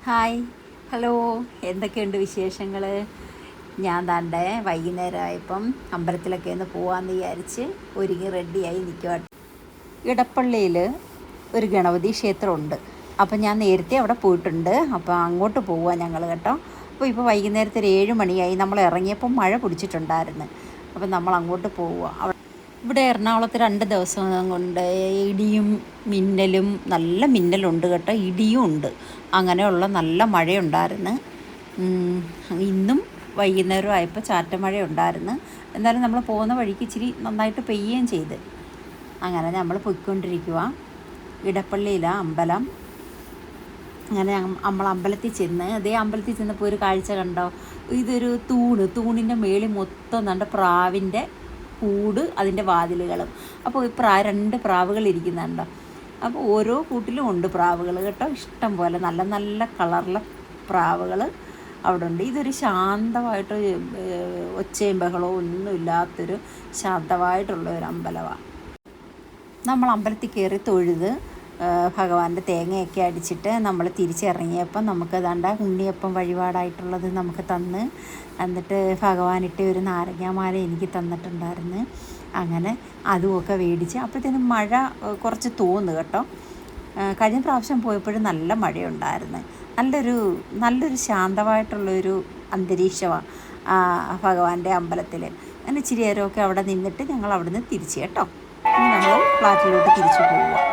Hi, hello, എന്തൊക്കെയുണ്ട് വിശേഷങ്ങൾ? ഞാൻ ദാണ്ടെ വൈകുന്നേരമായപ്പം അമ്പലത്തിലൊക്കെ ഒന്ന് പോകാമെന്ന് വിചാരിച്ച് ഒരുങ്ങി റെഡിയായി നിൽക്കുക. ഇടപ്പള്ളിയിൽ ഒരു ഗണപതി ക്ഷേത്രമുണ്ട്. അപ്പം ഞാൻ നേരത്തെ അവിടെ പോയിട്ടുണ്ട്. അപ്പോൾ അങ്ങോട്ട് പോവുക ഞങ്ങൾ കേട്ടോ. ഇപ്പോൾ വൈകുന്നേരത്തെ ഒരു 7 മണിയായി. നമ്മൾ ഇറങ്ങിയപ്പം മഴ പിടിച്ചിട്ടുണ്ടായിരുന്നു. അപ്പം നമ്മൾ അങ്ങോട്ട് പോവുക. ഇവിടെ എറണാകുളത്ത് 2 ദിവസം കൊണ്ട് ഇടിയും മിന്നലും, നല്ല മിന്നലുണ്ട് കേട്ടോ, ഇടിയും ഉണ്ട്. അങ്ങനെയുള്ള നല്ല മഴയുണ്ടായിരുന്നു. ഇന്നും വൈകുന്നേരം ആയപ്പോൾ ചാറ്റമഴ ഉണ്ടായിരുന്നു. എന്നാലും നമ്മൾ പോകുന്ന വഴിക്ക് ഇച്ചിരി നന്നായിട്ട് പെയ്യുകയും ചെയ്ത്. അങ്ങനെ നമ്മൾ പോയിക്കൊണ്ടിരിക്കുക. ഇടപ്പള്ളിയിലാണ് അമ്പലം. അങ്ങനെ നമ്മൾ അമ്പലത്തിൽ ചെന്ന്, അതേ അമ്പലത്തിൽ ചെന്നപ്പോൾ ഒരു കാഴ്ച കണ്ടോ? ഇതൊരു തൂണിൻ്റെ മേളിൽ മൊത്തം നല്ല പ്രാവിൻ്റെ കൂട്, അതിൻ്റെ വാതിലുകളും. അപ്പോൾ 2 പ്രാവുകൾ ഇരിക്കുന്നുണ്ടോ? അപ്പോൾ ഓരോ കൂട്ടിലും ഉണ്ട് പ്രാവുകൾ കേട്ടോ, ഇഷ്ടം പോലെ നല്ല നല്ല കളറിലെ പ്രാവുകൾ അവിടെ ഉണ്ട്. ഇതൊരു ശാന്തമായിട്ട് ഒച്ചയും ബഹളവും ഒന്നുമില്ലാത്തൊരു ശാന്തമായിട്ടുള്ള ഒരു അമ്പലമാണ്. നമ്മൾ അമ്പലത്തിൽ കയറി തൊഴുത് ഭഗവാന്റെ തേങ്ങയൊക്കെ അടിച്ചിട്ട് നമ്മൾ തിരിച്ചിറങ്ങിയപ്പം നമുക്ക് ദാണ്ട ഉണ്ണിയപ്പം വഴിപാടായിട്ടുള്ളത് നമുക്ക് തന്ന്, എന്നിട്ട് ഭഗവാനിട്ട ഒരു നാരങ്ങാമാല എനിക്ക് തന്നിട്ടുണ്ടായിരുന്നു. അങ്ങനെ അതുമൊക്കെ മേടിച്ച് അപ്പോഴത്തേനും മഴ കുറച്ച് തോന്നുന്നു കേട്ടോ. കഴിഞ്ഞ പ്രാവശ്യം പോയപ്പോഴും നല്ല മഴയുണ്ടായിരുന്നു. നല്ലൊരു ശാന്തമായിട്ടുള്ളൊരു അന്തരീക്ഷമാണ് ഭഗവാന്റെ അമ്പലത്തിൽ. അങ്ങനെ ഇച്ചിരി നേരമൊക്കെ അവിടെ നിന്നിട്ട് ഞങ്ങൾ അവിടെ നിന്ന് തിരിച്ച് കേട്ടോ. ഇനി നമ്മൾ ഫ്ലാറ്റിലോട്ട് തിരിച്ചു പോവുക.